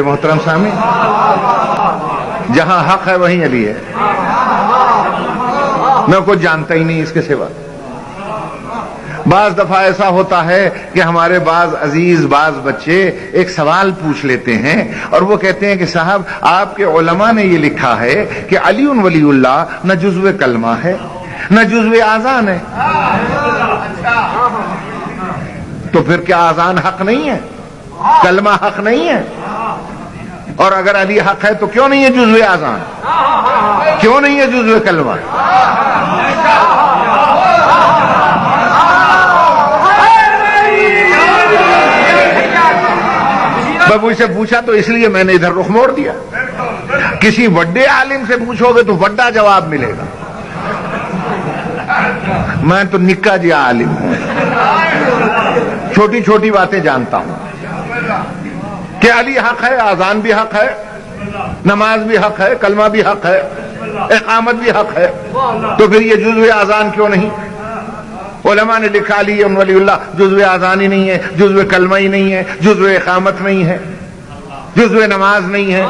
محترم سامع، جہاں حق ہے وہیں علی ہے، میں کچھ جانتا ہی نہیں اس کے سوا۔ بعض دفعہ ایسا ہوتا ہے کہ ہمارے بعض عزیز بعض بچے ایک سوال پوچھ لیتے ہیں اور وہ کہتے ہیں کہ صاحب آپ کے علماء نے یہ لکھا ہے کہ علی ولی اللہ نہ جزو کلمہ ہے نہ جزو آذان ہے، تو پھر کیا آذان حق نہیں ہے؟ کلمہ حق نہیں ہے؟ اور اگر علی حق ہے تو کیوں نہیں ہے جزو آذان؟ کیوں نہیں ہے جزو کلمہ؟ مجھ سے پوچھا تو اس لیے میں نے ادھر رخ موڑ دیا۔ کسی وڈے عالم سے پوچھو گے تو وڈا جواب ملے گا، میں تو نکا جی عالم ہوں، چھوٹی چھوٹی باتیں جانتا ہوں کہ علی حق ہے، آذان بھی حق ہے، نماز بھی حق ہے، کلمہ بھی حق ہے، اقامت بھی حق ہے، تو پھر یہ جزو آذان کیوں نہیں؟ علماء نے لکھا علی ولی اللہ جزو آذان ہی نہیں ہے، جزو کلمہ ہی نہیں ہے، جزو اقامت نہیں ہے، جزو نماز نہیں ہے۔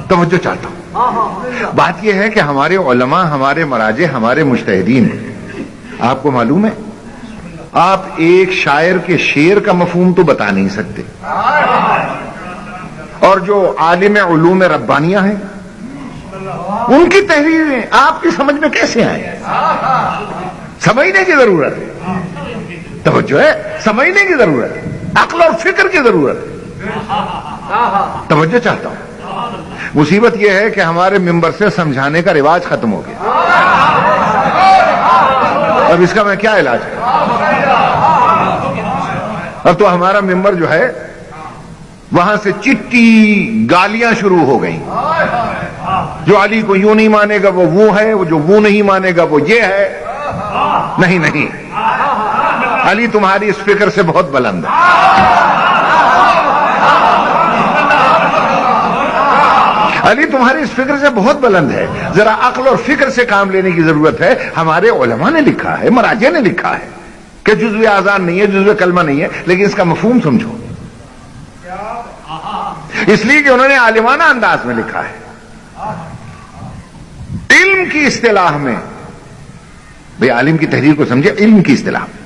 توجہ چاہتا ہوں، بات یہ ہے کہ ہمارے علماء، ہمارے مراجع، ہمارے مجتہدین، آپ کو معلوم ہے آپ ایک شاعر کے شعر کا مفہوم تو بتا نہیں سکتے، اور جو عالم علوم ربانیہ ہیں ان کی تحریریں آپ کی سمجھ میں کیسے آئیں؟ سمجھنے کی ضرورت ہے، توجہ ہے، سمجھنے کی ضرورت ہے، عقل اور فکر کی ضرورت ہے۔ توجہ چاہتا ہوں، مصیبت یہ ہے کہ ہمارے ممبر سے سمجھانے کا رواج ختم ہو گیا، اب اس کا میں کیا علاج ہے؟ اب تو ہمارا ممبر جو ہے وہاں سے چٹی گالیاں شروع ہو گئیں، جو علی کو یوں نہیں مانے گا وہ ہے، وہ جو وہ نہیں مانے گا وہ یہ ہے۔ نہیں نہیں، علی تمہاری اس فکر سے بہت بلند ہے، علی تمہاری اس فکر سے بہت بلند ہے، ذرا عقل اور فکر سے کام لینے کی ضرورت ہے۔ ہمارے علماء نے لکھا ہے، مراجع نے لکھا ہے کہ جزو آذان نہیں ہے، جزو کلمہ نہیں ہے، لیکن اس کا مفہوم سمجھو، اس لیے کہ انہوں نے عالمانہ انداز میں لکھا ہے۔ علم کی اصطلاح میں، بھئی عالم کی تحریر کو سمجھے، علم کی اصطلاح میں،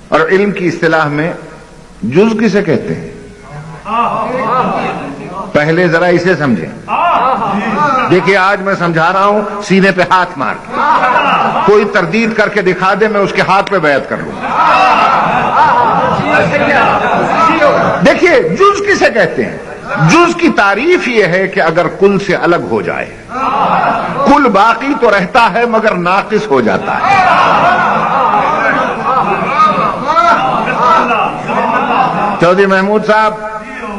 اور علم کی اصطلاح میں جز کسے کہتے ہیں؟ پہلے ذرا اسے سمجھیں۔ دیکھیے آج میں سمجھا رہا ہوں سینے پہ ہاتھ مار کے، کوئی تردید کر کے دکھا دے میں اس کے ہاتھ پہ بیعت کر لوں۔ دیکھیے جز کسے کہتے ہیں؟ جز کی تعریف یہ ہے کہ اگر کل سے الگ ہو جائے، کل باقی تو رہتا ہے مگر ناقص ہو جاتا ہے۔ چودھری محمود صاحب،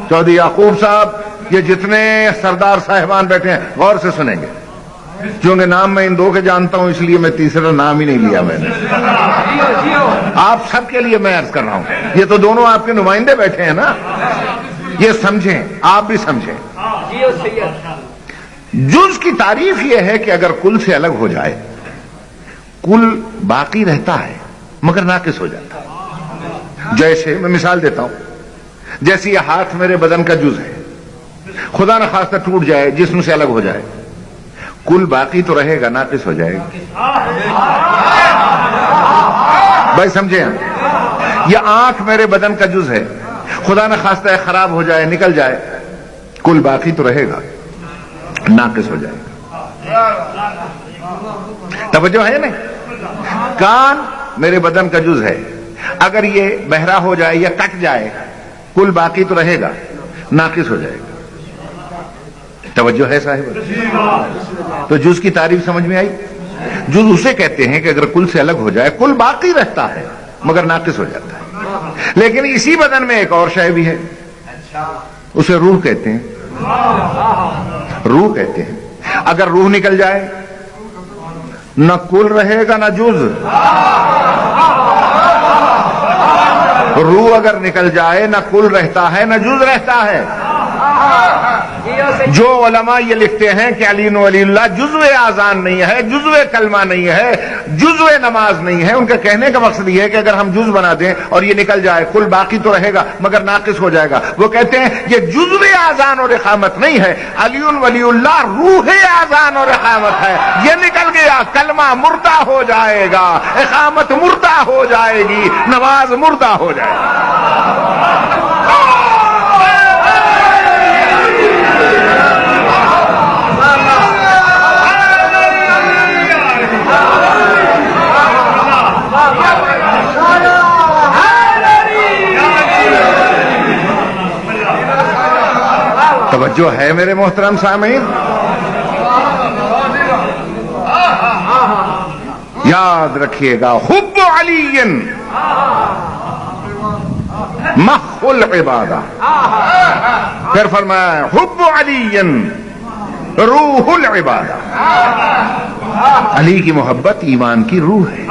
چودھری یعقوب صاحب، یہ جتنے سردار صاحبان بیٹھے ہیں غور سے سنیں گے، چونکہ نام میں ان دو کے جانتا ہوں اس لیے میں تیسرا نام ہی نہیں لیا میں نے۔ آپ سب کے لیے میں عرض کر رہا ہوں، یہ تو دونوں آپ کے نمائندے بیٹھے ہیں نا، یہ سمجھیں، آپ بھی سمجھیں۔ جز کی تعریف یہ ہے کہ اگر کل سے الگ ہو جائے، کل باقی رہتا ہے مگر ناقص ہو جاتا ہے۔ جیسے میں مثال دیتا ہوں، جیسے یہ ہاتھ میرے بدن کا جز ہے، خدا نہ خواستہ ٹوٹ جائے، جسم سے الگ ہو جائے، کل باقی تو رہے گا، ناقص ہو جائے گا۔ بھائی سمجھے ہیں؟ یہ آنکھ میرے بدن کا جز ہے، خدا نہ خواستہ خراب ہو جائے، نکل جائے، کل باقی تو رہے گا، ناقص ہو جائے گا۔ توجہ ہے نہیں؟ کان میرے بدن کا جز ہے، اگر یہ بہرا ہو جائے یا کٹ جائے، کل باقی تو رہے گا، ناقص ہو جائے گا۔ توجہ ہے صاحب؟ تو جز کی تعریف سمجھ میں آئی؟ جز اسے کہتے ہیں کہ اگر کل سے الگ ہو جائے، کل باقی رہتا ہے مگر ناقص ہو جاتا ہے۔ لیکن اسی بدن میں ایک اور شے بھی ہے، اسے روح کہتے ہیں، روح کہتے ہیں۔ اگر روح نکل جائے نہ کل رہے گا نہ جز، روح اگر نکل جائے نہ کل رہتا ہے نہ جز رہتا ہے۔ جو علماء یہ لکھتے ہیں کہ علی ولی اللہ جزو اذان نہیں ہے، جزو کلمہ نہیں ہے، جزو نماز نہیں ہے، ان کا کہنے کا مقصد یہ ہے کہ اگر ہم جز بنا دیں اور یہ نکل جائے کل باقی تو رہے گا مگر ناقص ہو جائے گا. وہ کہتے ہیں یہ جزو اذان اور اقامت نہیں ہے، علی ولی اللہ روح اذان اور اقامت ہے. یہ نکل گیا کلمہ مردہ ہو جائے گا، اقامت مردہ ہو جائے گی، نماز مردہ ہو جائے گی. توجہ ہے میرے محترم سامعین؟ یاد رکھیے گا حب علی مخ العبادہ. پھر فرمایا حب علی روح العبادہ. علی کی محبت ایمان کی روح ہے،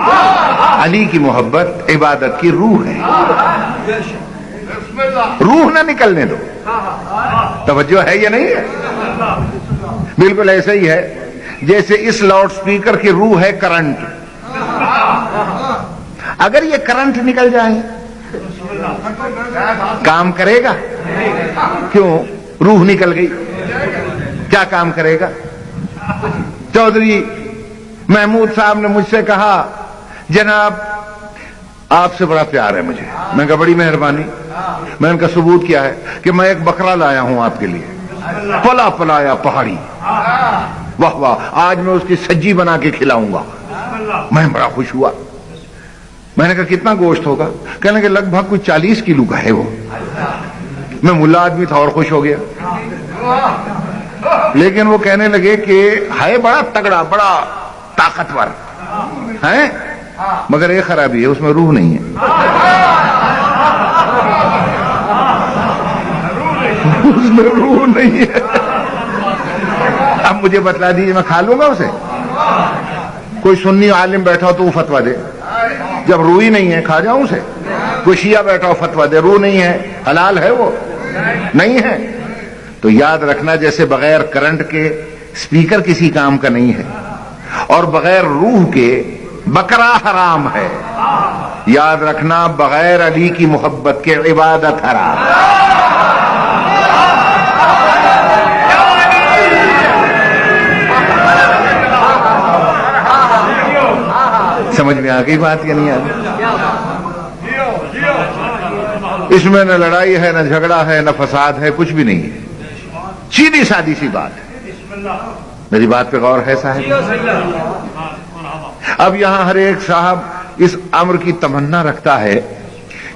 علی کی محبت عبادت کی روح ہے. روح نہ نکلنے دو. توجہ ہے یا نہیں ہے؟ بالکل ایسے ہی ہے جیسے اس لاؤڈ سپیکر کی روح ہے کرنٹ. اگر یہ کرنٹ نکل جائے کام کرے گا؟ کیوں؟ روح نکل گئی. کیا کام کرے گا؟ چودھری محمود صاحب نے مجھ سے کہا جناب آپ سے بڑا پیار ہے مجھے. میں کہا بڑی مہربانی. میں نے کا ثبوت کیا ہے کہ میں ایک بکرا لایا ہوں آپ کے لیے، پلا پلایا پہاڑی. واہ واہ، آج میں اس کی سجی بنا کے کھلاؤں گا. میں بڑا خوش ہوا. میں نے کہا کتنا گوشت ہوگا؟ کہنے کہ لگ بھگ کوئی 40 کلو کا ہے وہ. میں ملا آدمی تھا اور خوش ہو گیا. لیکن وہ کہنے لگے کہ ہے بڑا تگڑا، بڑا طاقتور ہے، مگر ایک خرابی ہے، اس میں روح نہیں ہے. اس میں روح نہیں ہے. اب مجھے بتلا دیجیے میں کھا لوں گا اسے؟ کوئی سنی عالم بیٹھا ہو تو وہ فتویٰ دے، جب روح ہی نہیں ہے کھا جاؤں اسے. کوئی شیعہ بیٹھا ہو فتویٰ دے، روح نہیں ہے، حلال ہے وہ نہیں ہے. تو یاد رکھنا جیسے بغیر کرنٹ کے سپیکر کسی کام کا نہیں ہے اور بغیر روح کے بکرا حرام ہے، یاد رکھنا بغیر علی کی محبت کے عبادت حرام. سمجھ میں آ گئی بات یا نہیں آ گئی؟ اس میں نہ لڑائی ہے، نہ جھگڑا ہے، نہ فساد ہے، کچھ بھی نہیں ہے. سیدھی سادی سی بات ہے. میری بات پہ غور ہے صاحب؟ اب یہاں ہر ایک صاحب اس امر کی تمنا رکھتا ہے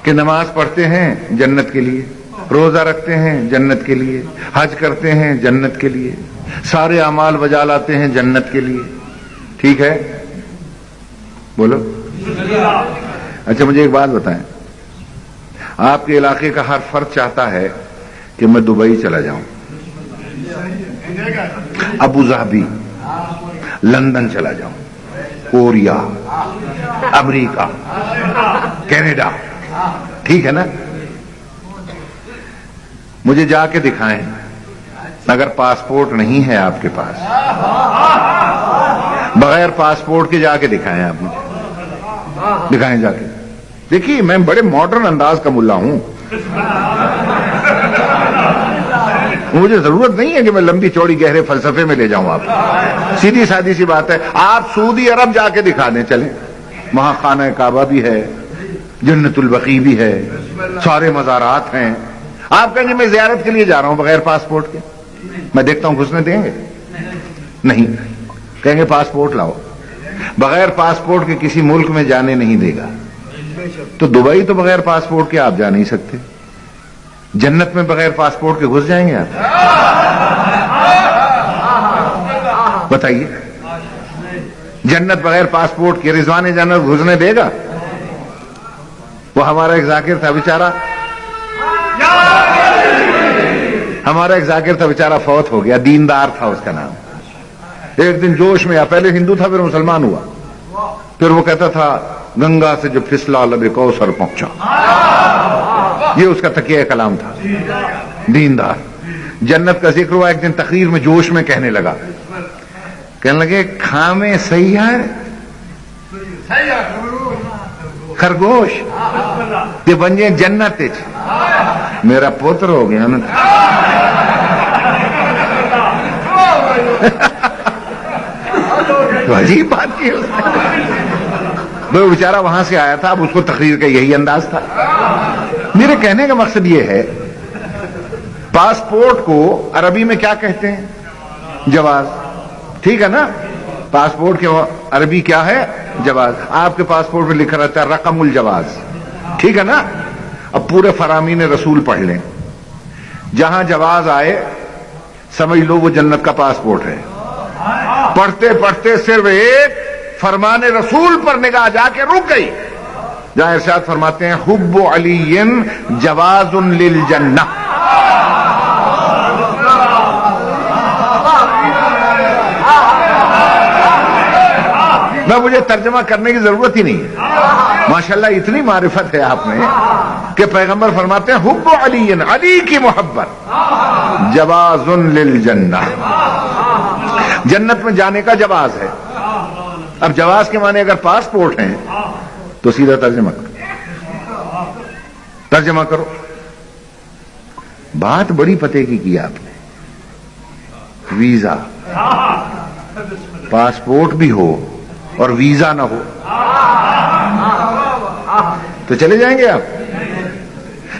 کہ نماز پڑھتے ہیں جنت کے لیے، روزہ رکھتے ہیں جنت کے لیے، حج کرتے ہیں جنت کے لیے، سارے اعمال بجا لاتے ہیں جنت کے لیے. ٹھیک ہے، بولو. اچھا مجھے ایک بات بتائیں، آپ کے علاقے کا ہر فرد چاہتا ہے کہ میں دبئی چلا جاؤں، ابو ظہبی، لندن چلا جاؤں، کوریا، امریکہ، کینیڈا. ٹھیک ہے نا؟ مجھے جا کے دکھائیں. اگر پاسپورٹ نہیں ہے آپ کے پاس، بغیر پاسپورٹ کے جا کے دکھائیں. آپ مجھے دکھائیں جا کے. دیکھیے میں بڑے ماڈرن انداز کا ملا ہوں، مجھے ضرورت نہیں ہے کہ میں لمبی چوڑی گہرے فلسفے میں لے جاؤں. آپ سیدھی سادی سی بات ہے، آپ سعودی عرب جا کے دکھا دیں. چلیں، وہاں خانہ کعبہ بھی ہے، جنت البقیع بھی ہے، سارے مزارات ہیں. آپ کہیں گے میں زیارت کے لیے جا رہا ہوں بغیر پاسپورٹ کے، میں دیکھتا ہوں گھسنے دیں گے؟ نہیں. کہیں گے پاسپورٹ لاؤ. بغیر پاسپورٹ کے کسی ملک میں جانے نہیں دے گا. تو دبئی تو بغیر پاسپورٹ کے آپ جا نہیں سکتے. جنت میں بغیر پاسپورٹ کے گھس جائیں گے آپ؟ بتائیے، جنت بغیر پاسپورٹ کے رضوان جنت گھسنے دے گا؟ وہ ہمارا ایک ذاکر تھا بیچارہ، بیچارہ فوت ہو گیا. دیندار تھا، اس کا نام. ایک دن جوش میں، پہلے ہندو تھا پھر مسلمان ہوا، پھر وہ کہتا تھا گنگا سے جو پھسلا لب کوثر پہنچا. یہ اس کا تکیہ کلام تھا. دیندار. جنت کا ذکر ہوا. ایک دن تقریر میں جوش میں کہنے لگا, کہنے لگے کھامے سیار خرگوش تے بنجے جنت. میرا پوتر ہو گیا نا. تو عجیب بات کی وہ بیچارہ وہاں سے آیا تھا, اب اس کو تقریر کا یہی انداز تھا. میرے کہنے کا مقصد یہ ہے, پاسپورٹ کو عربی میں کیا کہتے ہیں؟ جواز. ٹھیک ہے نا, پاسپورٹ کے عربی کیا ہے؟ جواز. آپ کے پاسپورٹ پہ لکھا رہتا ہے رقم الجواز. ٹھیک ہے نا. اب پورے فرامین رسول پڑھ لیں, جہاں جواز آئے سمجھ لو وہ جنت کا پاسپورٹ ہے. پڑھتے پڑھتے صرف ایک فرمان رسول پر نگاہ جا کے رک گئی, جہاں ارشاد فرماتے ہیں حب علی جواز للجنہ. میں مجھے ترجمہ کرنے کی ضرورت ہی نہیں ہے. ماشاءاللہ اتنی معرفت ہے آپ میں کہ پیغمبر فرماتے ہیں حب علی, علی کی محبت جواز للجنہ, جنت میں جانے کا جواز ہے. اب جواز کے معنی اگر پاسپورٹ ہیں تو سیدھا ترجمہ کرو. بات بڑی پتے کی آپ نے. ویزا, پاسپورٹ بھی ہو اور ویزا نہ ہو تو چلے جائیں گے آپ.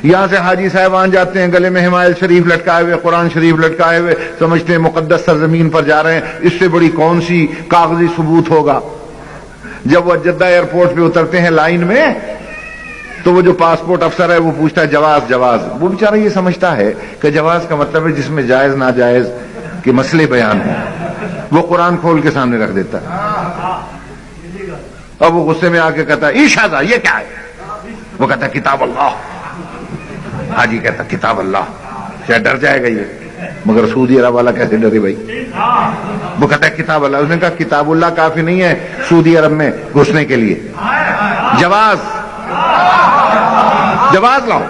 یہاں سے حاجی صاحبان جاتے ہیں گلے میں حمایل شریف لٹکائے ہوئے, قرآن شریف لٹکائے ہوئے, سمجھتے ہیں مقدس سرزمین پر جا رہے ہیں. اس سے بڑی کون سی کاغذی ثبوت ہوگا؟ جب وہ جدہ ایئرپورٹ پہ اترتے ہیں لائن میں تو وہ جو پاسپورٹ افسر ہے وہ پوچھتا ہے جواز جواز. وہ بیچارہ یہ سمجھتا ہے کہ جواز کا مطلب ہے جس میں جائز ناجائز کے مسئلے بیان ہیں. وہ قرآن کھول کے سامنے رکھ دیتا ہے. اب وہ غصے میں آ کے کہتا ہے ایشاذا یہ کیا ہے؟ وہ کہتا ہے کتاب اللہ. حاجی کہتا کتاب اللہ, شاید ڈر جائے گا یہ, مگر سعودی عرب والا کیسے ڈرے بھائی؟ وہ کہتا ہے کتاب اللہ. اس نے کہا کتاب اللہ کافی نہیں ہے سعودی عرب میں گھسنے کے لیے, جواز لاؤ.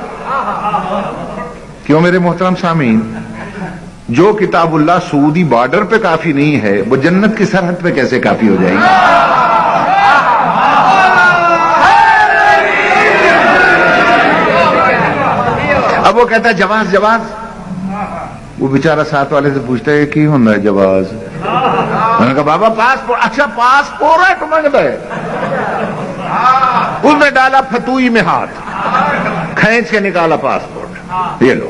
کیوں میرے محترم سامعین, جو کتاب اللہ سعودی بارڈر پہ کافی نہیں ہے وہ جنت کی سرحد پہ کیسے کافی ہو جائے گی؟ اب وہ کہتا ہے جواز جواز. وہ بیچارہ ساتھ والے سے پوچھتا ہے کی ہوتا ہے جواز؟ میں نے کہا بابا پاسپورٹ. اچھا پاسپورٹ ہے تو مانگتا ہے. اس نے ڈالا فتوئی میں ہاتھ, کھینچ کے نکالا پاسپورٹ, یہ لو.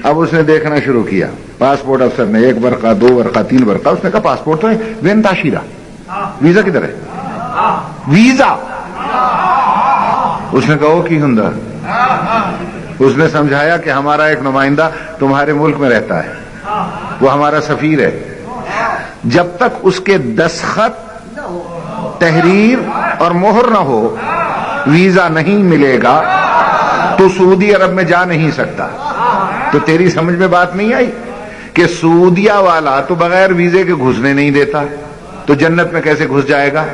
اب اس نے دیکھنا شروع کیا. پاسپورٹ افسر نے 1 ورقہ 2 ورقہ 3 ورقہ. اس نے کہا پاسپورٹ تو ہے, وین تاشیرہ, ویزا کدھر ہے؟ ویزا. اس نے کہا وہ کی ہوندا. اس نے سمجھایا کہ ہمارا ایک نمائندہ تمہارے ملک میں رہتا ہے, وہ ہمارا سفیر ہے. جب تک اس کے دستخط, تحریر اور مہر نہ ہو ویزا نہیں ملے گا تو سعودی عرب میں جا نہیں سکتا. تو تیری سمجھ میں بات نہیں آئی کہ سعودیہ والا تو بغیر ویزے کے گھسنے نہیں دیتا, تو جنت میں کیسے گھس جائے گا؟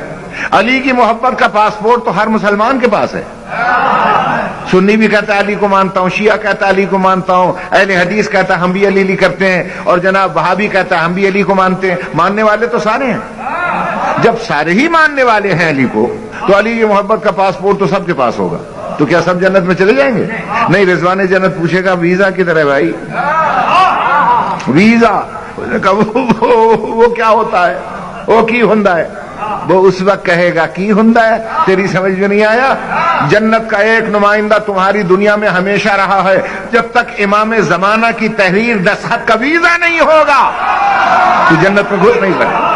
علی کی محبت کا پاسپورٹ تو ہر مسلمان کے پاس ہے. سنی بھی کہتا ہے علی کو مانتا ہوں, شیعہ کہتا ہے علی کو مانتا ہوں, اہل حدیث کہتا ہے ہم بھی علی کرتے ہیں, اور جناب وہابی کہتا ہے ہم بھی علی کو مانتے ہیں. ماننے والے تو سارے ہیں. جب سارے ہی ماننے والے ہیں علی کو تو علی کی محبت کا پاسپورٹ تو سب کے پاس ہوگا. تو کیا سب جنت میں چلے جائیں گے؟ نہیں. رضوان جنت پوچھے گا ویزا کدھر ہے بھائی؟ ویزا. وہ کیا ہوتا ہے, وہ کی ہوندا ہے؟ وہ اس وقت کہے گا کی ہوندا ہے. تیری سمجھ میں نہیں آیا؟ جنت کا ایک نمائندہ تمہاری دنیا میں ہمیشہ رہا ہے. جب تک امام زمانہ کی تحریر دستخط کا ویزا نہیں ہوگا تو جنت میں گھس نہیں سکتا.